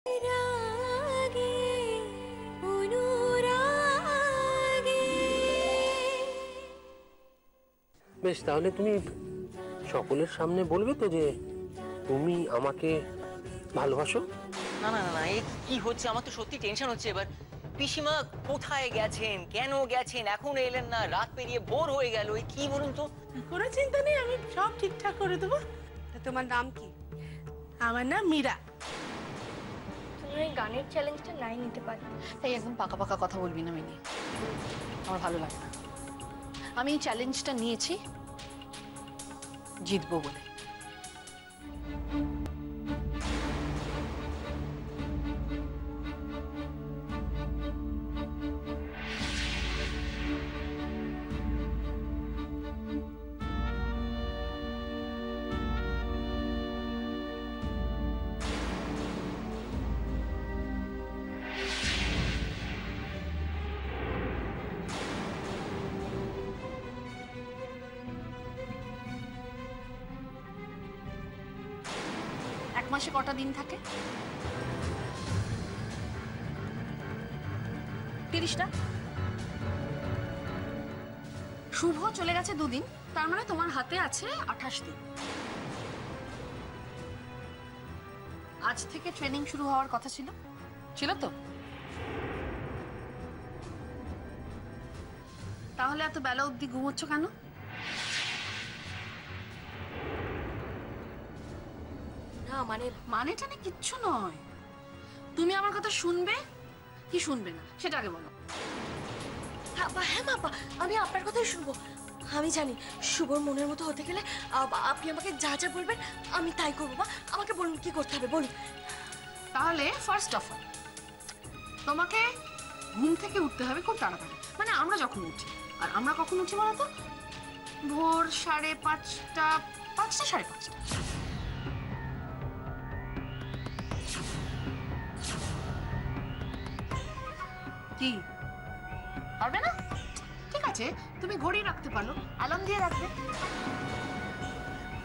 বেশ, তাহলে তুমি সকলের সামনে বলবে তো যে তুমি আমাকে ভালোবাসো? না না না, এ কি হচ্ছে? আমার তো সত্যি টেনশন হচ্ছে এবার। পিসিমা কোথায় গেছেন, কেন গেছেন, এখন এলেন না, রাত পেরিয়ে ভোর হয়ে গেল, এই কি বলুন তো? কোনো চিন্তা নেই, আমি সব ঠিকঠাক করে দেবো। তোমার নাম কি? আমার নাম মীরা। তুমি এই গানের চ্যালেঞ্জটা নাই নিতে পারো। এই একদম পাকা পাকা কথা বলবি না মিনি, আমার ভালো লাগে না। আমি এই চ্যালেঞ্জটা নিয়েছি জিতবো বলে। এক মাসে কটা দিন থাকে? 30টা। শুভ চলে গেছে 2 দিন, তার মানে তোমার হাতে আছে 28 দিন। আজ থেকে ট্রেনিং শুরু হওয়ার কথা ছিল, ছিল তো? তাহলে এত বেলা অবধি ঘুমোচ্ছ কেন? না মানেটা না কিচ্ছু নয়। তুমি আমার কথা শুনবে কি শুনবে না সেটা আগে বলো। হ্যাঁ বাবা, আমি আপনার কথাই শুনবো। আমি জানি শুভর মনের মতো হতে গেলে আপনি আমাকে যা যা বলবেন আমি তাই করবো। মা, আমাকে বলুন কি করতে হবে, বলুন। তাহলে ফার্স্ট অফ অল তোমাকে ঘুম থেকে উঠতে হবে খুব তাড়াতাড়ি, মানে আমরা যখন উঠি। আর আমরা কখন উঠি বলো তো? ভোর 5:30, 5টা 5:30। কি পারবে না? ঠিক আছে, তুমি ঘড়ি রাখতে পারো, অ্যালার্ম দিয়ে রাখবে।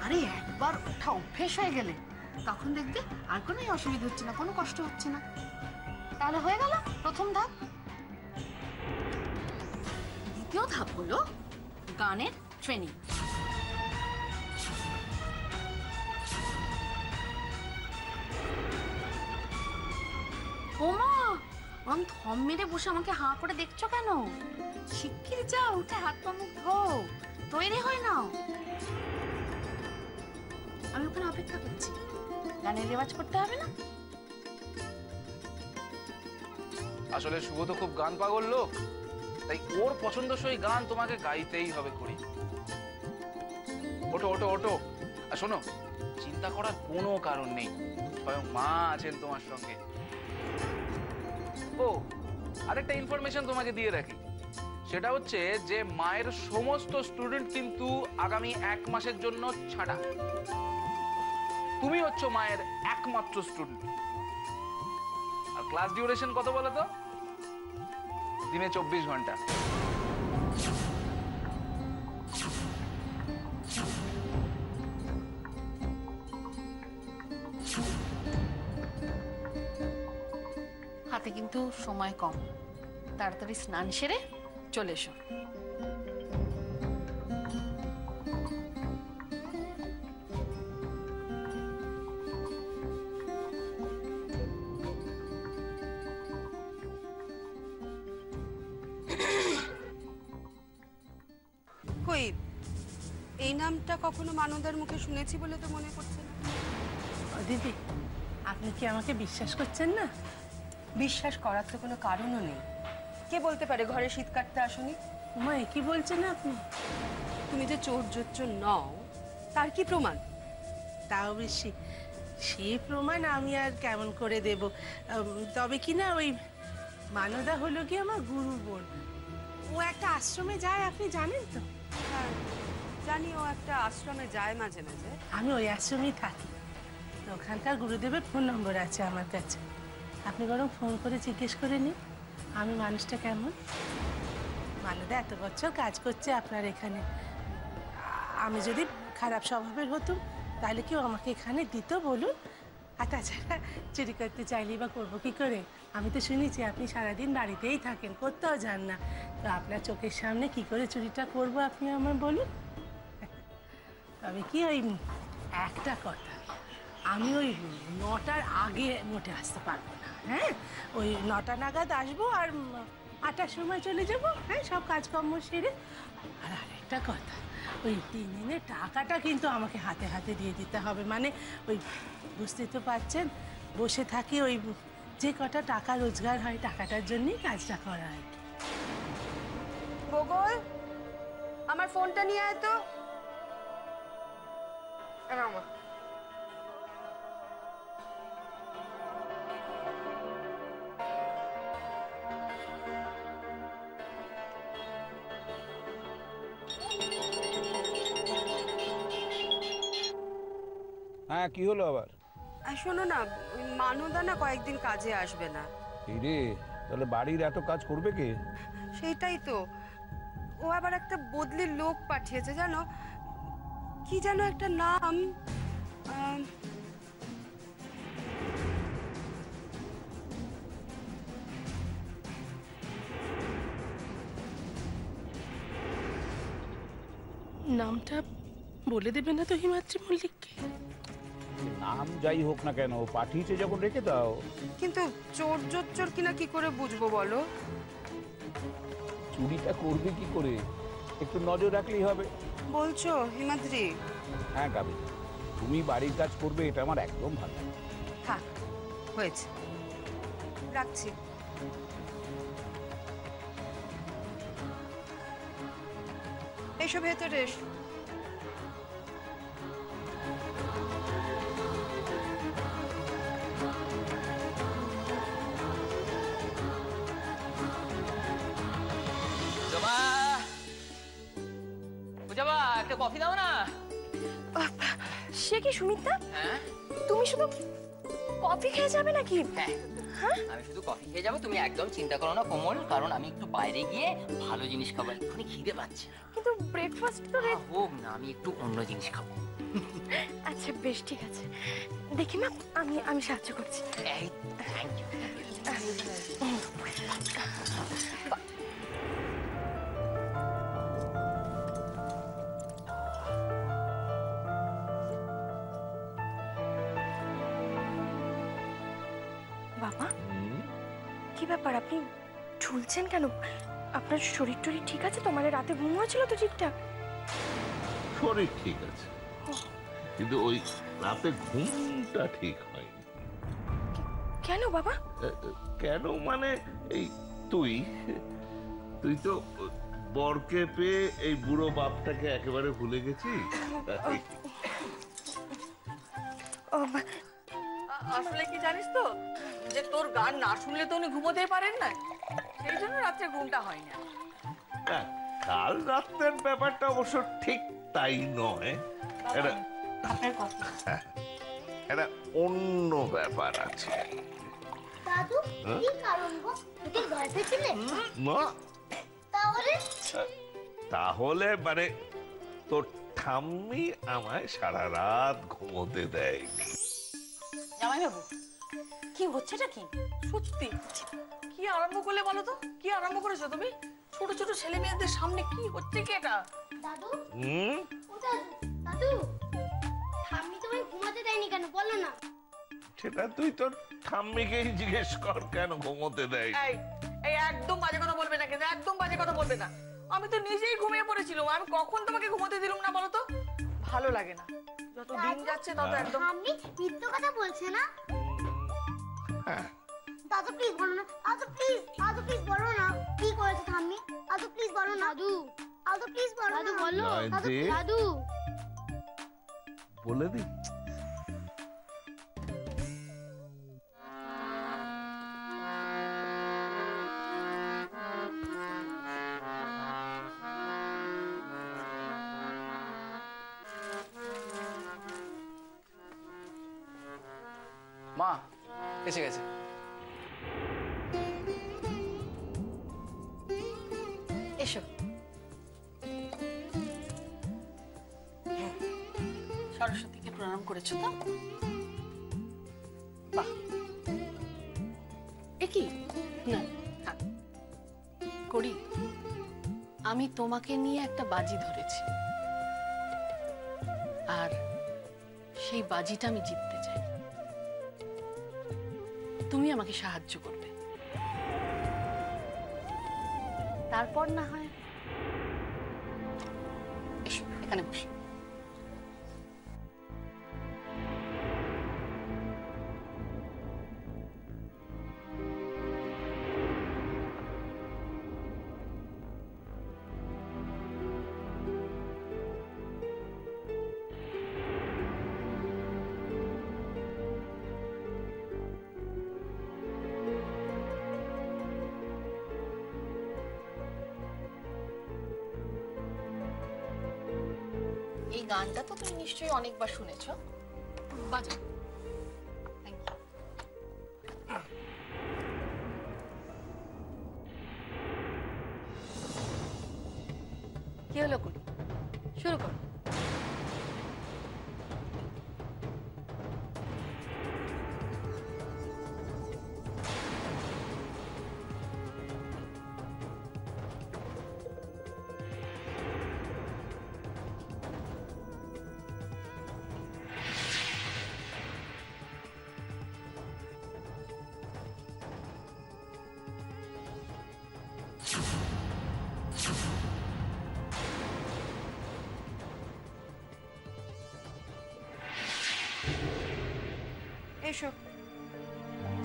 আরে একবার ওঠা অভ্যেস হয়ে গেলে তখন দেখবে আর কোনো অসুবিধা হচ্ছে না, কোনো কষ্ট হচ্ছে না। তাহলে হয়ে গেল প্রথম ধাপ। দ্বিতীয় ধাপ হলো গানের ট্রেনিং। ওমা, আমি থম মেরে বসে আমাকে হাঁ করে দেখছো কেন? শিগগির যাও, উঠে হাত পা মুখ ধোও, তৈরি হয়ে নাও। আমি ওখানে অপেক্ষা করছি, গানের রেওয়াজ করতে হবে না? আসলে শুভ তো খুব গান পাগল লোক, তাই ওর পছন্দসই গান তোমাকে গাইতেই হবে। করি ওটো ওটো ওটো। আর শোনো, চিন্তা করার কোনো কারণ নেই, স্বয়ং মা আছেন তোমার সঙ্গে। ও আরেকটা ইনফরমেশন তোমাকে দিয়ে রাখি, সেটা হচ্ছে যে মায়ের সমস্ত স্টুডেন্ট কিন্তু আগামী 1 মাসের জন্য ছাড়া। তুমি হচ্ছ মায়ের একমাত্র স্টুডেন্ট। আর ক্লাস ডিউরেশন কত বলো তো? দিনে 24 ঘন্টা। হাতে কিন্তু সময় কম, তাড়াতাড়ি স্নান সেরে চলে এসো। কই, এই নামটা কখনো মানদার মুখে শুনেছি বলে তো মনে করছে না। দিদি, আপনি কি আমাকে বিশ্বাস করছেন না? বিশ্বাস করার তো কোনো কারণও নেই। কে বলতে পারে ঘরে শীত কাটতে আসনি? মা, কি বলছেন আপনি? তুমি যে চোর জোচ্চর নও তার কি প্রমাণ? তাও বেশি, সে প্রমাণ আমি আর কেমন করে দেব? তবে কি না, ওই মানদা হলো কি আমার গুরু বোন। ও একটা আশ্রমে যায়, আপনি জানেন তো? হ্যাঁ জানি, ও একটা আশ্রমে যায় মাঝে মাঝে। আমি ওই আশ্রমেই থাকি, তো ওখানকার গুরুদেবের ফোন নম্বর আছে আমার কাছে। আপনি বরং ফোন করে জিজ্ঞেস করে নিন আমি মানুষটা কেমন। মানদা এত বছর কাজ করছে আপনার এখানে। আমি যদি খারাপ স্বভাবের হতুম তাহলে কেউ আমাকে এখানে দিত বলুন? আর তাছাড়া চুরি করতে চাইলেই বা করবো কি করে? আমি তো শুনেছি আপনি সারাদিন বাড়িতেই থাকেন, কোথাও যান না। তো আপনার চোখের সামনে কি করে চুরিটা করব আপনি আমার বলুন। তবে কি ওই একটা কথা, আমি ওই 9টার আগে মোটে আসতে পারবো না। হ্যাঁ, ওই 9টা নাগাদ আসবো আর 8টার সময় চলে যাব। হ্যাঁ, সব কাজকর্ম সেরে। আর আরেকটা কথা, ওই 3 দিনের টাকাটা কিন্তু আমাকে হাতে হাতে দিয়ে দিতে হবে। মানে ওই বুঝতে তো পারছেন, বসে থাকি, ওই যে কটা টাকা রোজগার হয় টাকাটার জন্যই কাজটা করা হয়। গোগল, আমার ফোনটা নিয়ে আয় তো। রামা, হ্যাঁ, কি হলো আবার? শোনো না, ওই মানুদা না কয়েকদিন কাজে আসবে না। এই রে, তাহলে বাড়ির এত কাজ করবে কে? সেইটাই তো, ও আবার একটা বদলির লোক পাঠিয়েছে জানো, কি যেন একটা নাম। নামটা বলে দেবে না তো হিমাদ্রি মল্লিককে? নাম যাই হোক না কেন, পাঠিয়েছে যখন রেখে দাও। কিন্তু চোর জোচ্চোর কিনা কি করে বুঝবো বলো? চুরিটা করবে কি করে, একটু নজর রাখলেই হবে। বলছো হিমাদ্রি? হ্যাঁ গাবি, তুমি বাড়ির কাজ করবে এটা আমার একদম ভালো লাগে। থাক, হয়েছে, রাখছি। এসো ভেতরে এসো। পূজাবা, একটা কফি দাও না। সে কি সুমিত্রা, হ্যাঁ তুমি শুধু কফি খেয়ে যাবে নাকি? হ্যাঁ, আমি শুধু কফি খেয়ে যাবো, তুমি একদম চিন্তা করো না কোমল, কারণ আমি একটু বাইরে গিয়ে ভালো জিনিস খাবো, এক্ষুনি খিদে পাচ্ছে না। কিন্তু ব্রেকফাস্ট তো হোক না, আমি একটু অন্য জিনিস খাবো। আচ্ছা বেশ, ঠিক আছে। দেখি মা, আমি সাহায্য করছি। এই, thank you. বাবা, কি ব্যাপার, আপনি ঝুলছেন কেন? আপনার শরীর টরীর ঠিক আছে তো? মানে রাতে ঘুম হয়েছিল তো ঠিকঠাক? শরীর ঠিক আছে, কিন্তু ওই রাতে ঘুমটা ঠিক হয়নি। কেন বাবা? কেন মানে, এই তুই তুই তো বরকে পেয়ে এই বুড়ো বাপটাকে একেবারে ভুলে গেছিস। আসলে কি জানিস তো, যে তোর গান না শুনলে তো উনি ঘুমোতেই পারেন না, সেই জন্য রাত্রে ঘুমটা হয় না। হ্যাঁ, কাল রাতের ব্যাপারটা অবশ্য ঠিক তাই নয়, এটা এটা অন্য ব্যাপার আছে। দাদু, কি কারণ গো? তুই ভয় পেয়েছিলে? না, তাহলে তাহলে মানে তোর ঠাম্মি আমায় সারা রাত ঘুমোতে দেয়নি। জামাই বাবু, কি হচ্ছেটা কি? সত্যি কি আরম্ভ করলে বলো তো? কি আরম্ভ করেছো তুমি? ছোট ছোট ছেলে মেয়েদের সামনে কি হচ্ছে কি এটা? দাদু, ও দাদু, দাদু, ঠাম্মি তোমায় ঘুমাতে দেয়নি কেন বলো না? সেটা তুই তোর ঠাম্মিকেই জিজ্ঞেস কর কেন ঘুমোতে দেয়। এই এই একদম বাজে কথা বলবে না, কিন্তু একদম বাজে কথা বলবে না। আমি তো নিজেই ঘুমিয়ে পড়েছিলাম, আমি কখন তোমাকে ঘুমোতে দিলাম না বলো তো? ভালো লাগে না, যত দিন যাচ্ছে তত একদম। ঠাম্মি মিথ্যে কথা বলছে না? হ্যাঁ, দাদু প্লিজ বলো না, দাদু প্লিজ, দাদু প্লিজ বলো না কি করেছে ঠাম্মি? দাদু প্লিজ বলো না। দাদু, দাদু প্লিজ বলো না। দাদু বলো, দাদু, দাদু বলে দি। মা এসে গেছে। এসো। সরস্বতীকে প্রণাম করেছো তো? কি না থাক। করি, আমি তোমাকে নিয়ে একটা বাজি ধরেছি, আর সেই বাজিটা আমি জিততে চাই। তুমি আমাকে সাহায্য করবে, তারপর না হয় এসো এখানে বসে। এই গানটা তো তুমি নিশ্চয়ই অনেকবার শুনেছো, বাজাও। Thank you. কি হলো কুড়ি, শুরু করো। এসো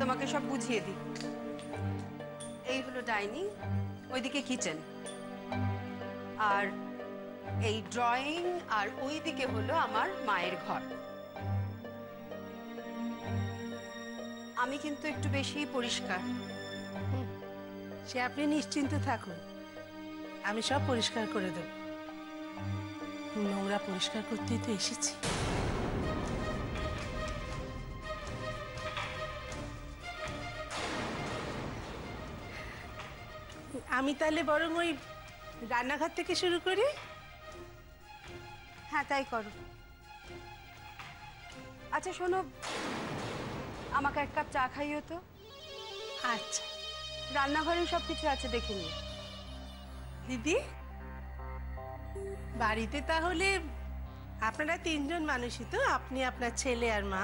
তোমাকে সব বুঝিয়ে দিই। এই হলো ডাইনিং, ওইদিকে কিচেন, আর এই ড্রয়িং, আর ওইদিকে হলো আমার মায়ের ঘর। আমি কিন্তু একটু বেশি পরিষ্কার। সে আপনি নিশ্চিন্ত থাকুন, আমি সব পরিষ্কার করে দেব। নোংরা পরিষ্কার করতেই তো এসেছি। আমি তাহলে বরং ওই রান্নাঘর থেকে শুরু করি। হ্যাঁ তাই করো। আচ্ছা শোনো, আমাকে এক কাপ চা খাইও তো। আচ্ছা, রান্নাঘরে সব কিছু আছে, দেখে নিও। দিদি, বাড়িতে তাহলে আপনারা তিনজন মানুষই তো? আপনি, আপনার ছেলে আর মা?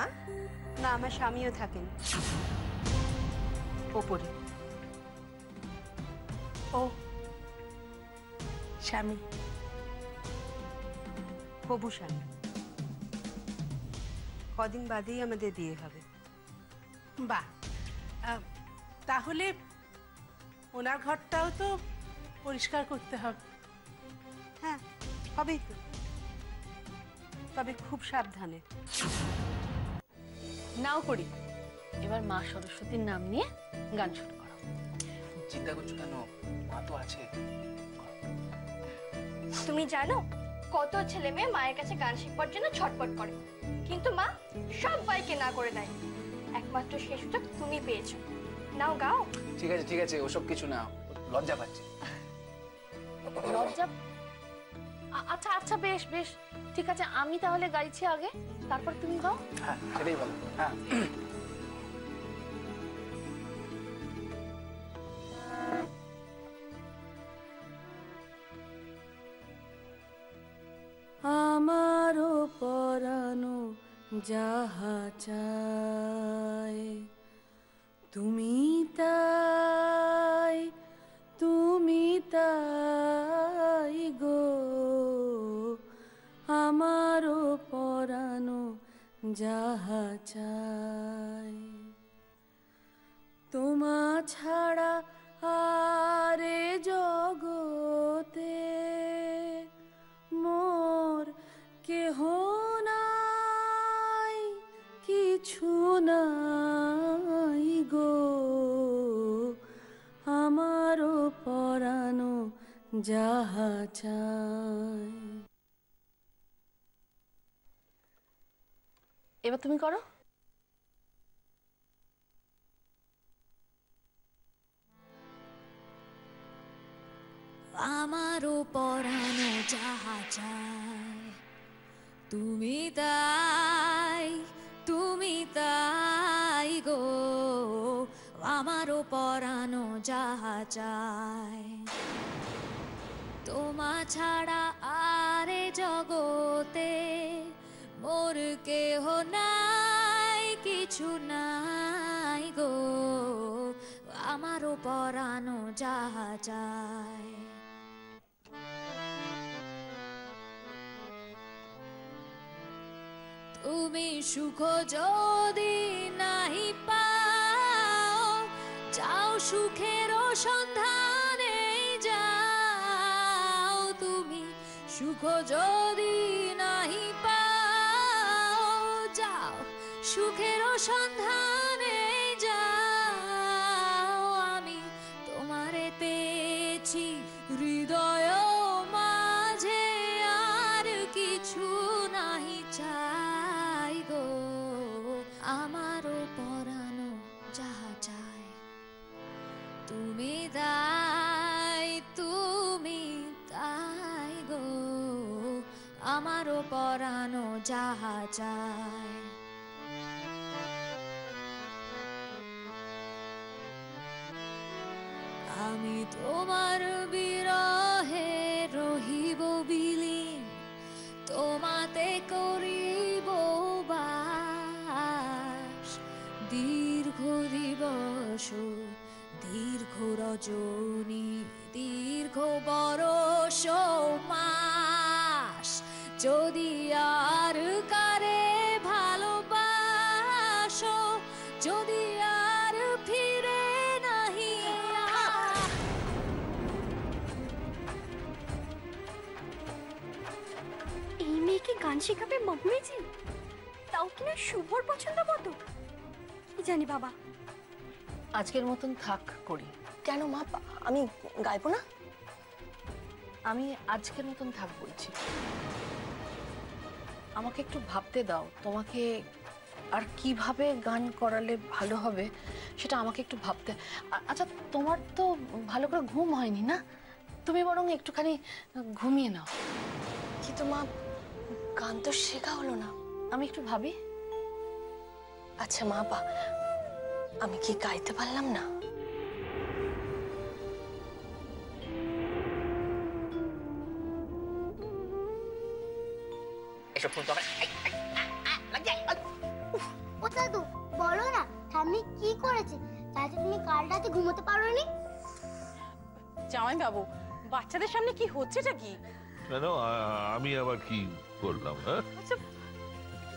না, আমার স্বামীও থাকেন ওপরে। ও স্বামী, হবু স্বামী। কদিন বাদেই আমাদের বিয়ে হবে। বাহ, তাহলে ওনার ঘরটাও তো পরিষ্কার করতে হবে। হ্যাঁ হবেই তো, তবে খুব সাবধানে। নাও করি, এবার মা সরস্বতীর নাম নিয়ে গান শুরু করো। চিন্তা করছো কেন, মা তো আছে। তুমি জানো কত ছেলে মেয়ে মায়ের কাছে গান শিখবার জন্য ছটফট করে, কিন্তু মা সবাইকে না করে দেয়। একমাত্র সে সুযোগ তুমি পেয়েছো, নাও গাও। ঠিক আছে, ওসব কিছু না, লজ্জা পাচ্ছে। লজ্জা? আচ্ছা আচ্ছা, বেশ বেশ, ঠিক আছে, আমি তাহলে গাইছি আগে, তারপর তুমি গাও। হ্যাঁ সেটাই ভালো। হ্যাঁ আমারও পরানো যাহা চায় তুমি তাই, তুমি তাই গো। আমারও পরানো যাহা চায় তোমা ছাড়া আরে জগতে মোর কেহ নাই, কিছু নাই গো। আমারও পরানো যাহা চায়। এবার তুমি করো। আমারও পরানো যাহা চায় তুমি তাই, তুমি তাই গো। আমারও পরানো যাহা চায় তোমা ছাড়া আরে জগতে মোর কেহ নাই কিছু নাই গো আমারও পরানো যাহা চায় তুমি সুখ যদি নাহি পাও যাও সুখের সন্ধানে যাও তুমি সুখ যদি নাহি পাও যাও সুখের সন্ধানে যাও আমি তোমারে পেয়েছি হৃদয় মাঝে আর কিছু নাহি চাই গো আমারও পরানো যাহা চায় তুমি তাই গো আমারও পরানো যাহা চায় আমি তোমার বিরহে রহিব বিলীন তোমাতে করিব বাস দীর্ঘ দিবস দীর্ঘ রজনী দীর্ঘ বরষ মাস যদি আর কারে ভালোবাসো যদি আর ফিরে নাহি এই মেয়েকে গান শেখাবে মাম্মিজি, তাও কিনা শুভর পছন্দ মতো। কি জানি বাবা। আজকের মতন থাক করি। কেন মা, আমি গাইবো না? আমি আজকের মতন থাক বলছি। আমাকে একটু ভাবতে দাও, তোমাকে আর কিভাবে গান করালে ভালো হবে সেটা আমাকে একটু ভাবতে। আচ্ছা, তোমার তো ভালো করে ঘুম হয়নি না? তুমি বরং একটুখানি ঘুমিয়ে নাও। কিন্তু মা, গান তো শেখা হলো না। আমি একটু ভাবি। আচ্ছা মা, আমি কি গাইতে পারলাম না? এসব ফোন তো ও দাদু বলো না, ঠাম্মি কি করেছে যাতে তুমি কাল রাতে ঘুমোতে পারোনি? জামাই বাবু, বাচ্চাদের সামনে কি হচ্ছেটা কি? কেন আমি আবার কি করলাম? হ্যাঁ, আচ্ছা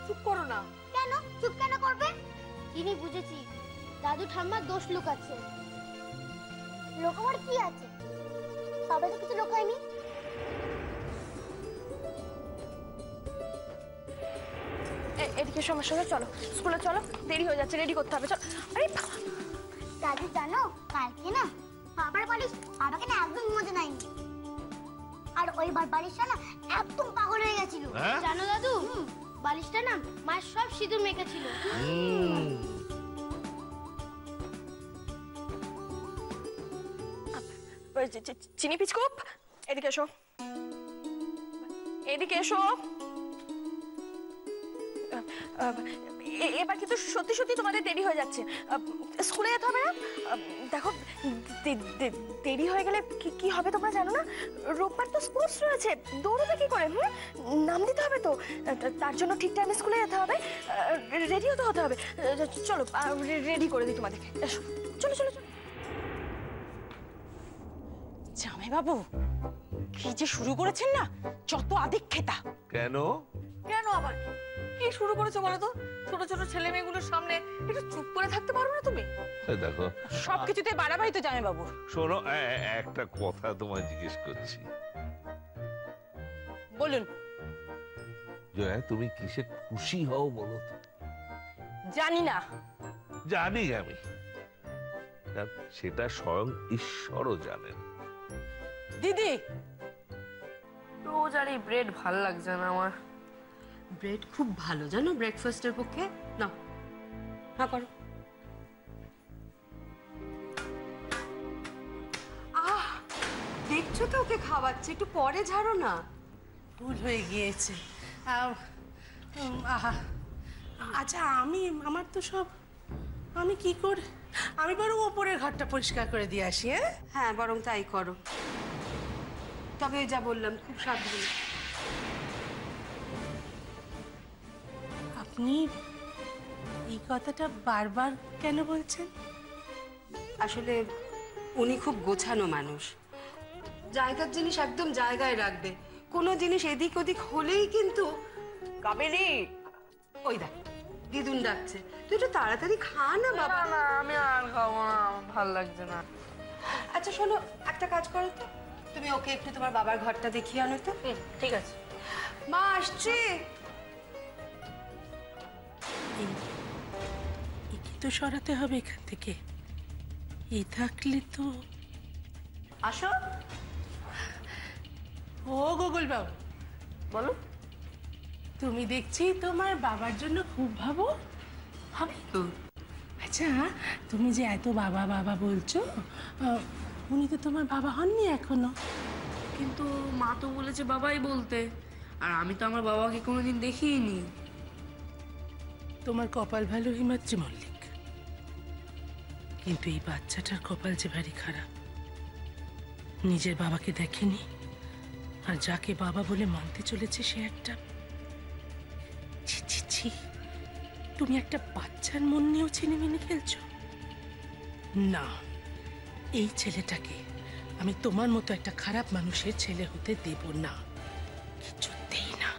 চুপ করো না। কেন চুপ কেন করবে? তিনি বুঝেছি দাদু ঠাম্মার দোষ লুকাচ্ছে। লোকাবার কি আছে? সবাই তো কিছু লোকায়নি। এদিকে আমার সঙ্গে চলো, স্কুলে চলো, দেরি হয়ে যাচ্ছে, রেডি করতে হবে। চল। আরে দাদু জানো, কালকে না বাবার বালিশ বাবাকে না একদম ঘুমোতে দেয়নি। আর ওই বালিশটা না একদম পাগল হয়ে গেছিল। জানো দাদু, বালিশটা না মায়ের সব সিঁদুর মেখেছিল। চিনি পিচকুপ, এদিকে এসো, এদিকে এসো। এবার কিন্তু সত্যি সত্যি তোমাদের দেরি হয়ে যাচ্ছে, স্কুলে যেতে হবে না? দেখো, দেরি হয়ে গেলে কি হবে তোমরা জানো না? রোববার তো স্পোর্টস রয়েছে, দৌড়বে কি করে? নাম দিতে হবে তো, তার জন্য ঠিক টাইমে স্কুলে যেতে হবে, রেডিও তো হতে হবে। চলো, রেডি করে দিই তোমাদেরকে। এসো, চলো চলো চলো। জামাই বাবু, কি যে শুরু করেছেন না, যত আদিক্ষেতা। কেন? কেন আবার কি শুরু করেছো বলো তো? ছোট ছোট ছেলে মেয়েগুলোর সামনে একটু চুপ করে থাকতে পারো না তুমি? দেখো, সবকিছুতে বাড়াবাড়ি তো জামাই বাবু। শোনো, একটা কথা তোমায় জিজ্ঞেস করছি। বলুন। জয়া, তুমি কিসে খুশি হও বলো তো? জানি না। জানি আমি, সেটা স্বয়ং ঈশ্বরও জানেন। দিদি, রোজ আর এই ব্রেড ভাল লাগছে না আমার। ব্রেড খুব ভালো জানো ব্রেকফাস্টের পক্ষে। না, হ্যাঁ করো। দেখছো তো ওকে খাওয়াচ্ছে, একটু পরে ঝাড়ো না। ভুল হয়ে গিয়েছে। আহা, আচ্ছা আমার তো সব, আমি কি করে আমি বরং ওপরের ঘরটা পরিষ্কার করে দিয়ে আসি। হ্যাঁ হ্যাঁ বরং তাই করো। তবে যা বললাম খুব সাবধানে। আপনি এই কথাটা বারবার কেন বলছেন? আসলে উনি খুব গোছানো মানুষ, জায়গার জিনিস একদম জায়গায় রাখবে। কোনো জিনিস এদিক ওদিক হলেই কিন্তু কাবেরী, ওই দেখ দিদুন ডাকছে, তুই একটু তাড়াতাড়ি খা না বাবা। না আমি আর খাবো না, আমার ভাল লাগছে না। আচ্ছা শোনো, একটা কাজ করো তো, তুমি ওকে একটু তোমার বাবার ঘরটা দেখিয়ে আনো তো। ঠিক আছে। মা আসছে। একে তো সরাতে হবে এখান থেকে। এই থাকলে তো। আসো। ও গোকুল বাবু, বলো। তুমি দেখছি তোমার বাবার জন্য খুব ভাবো। হবে তো। আচ্ছা, তুমি যে এত বাবা বাবা বলছো, উনি তো তোমার বাবা হননি এখনো। কিন্তু মা তো বলেছে বাবাই বলতে, আর আমি তো আমার বাবাকে কোনোদিন দেখিনি। তোমার কপাল ভালো হিমাদ্রি মল্লিক, কিন্তু এই বাচ্চাটার কপাল যে ভারী খারাপ। নিজের বাবাকে দেখেনি, আর যাকে বাবা বলে মানতে চলেছে সে একটা। ছি ছি ছি, তুমি একটা বাচ্চার মন নিয়েও ছিনিমিনি খেলছো। না, এই ছেলেটাকে আমি তোমার মতো একটা খারাপ মানুষের ছেলে হতে দেব না, কিছুতেই না।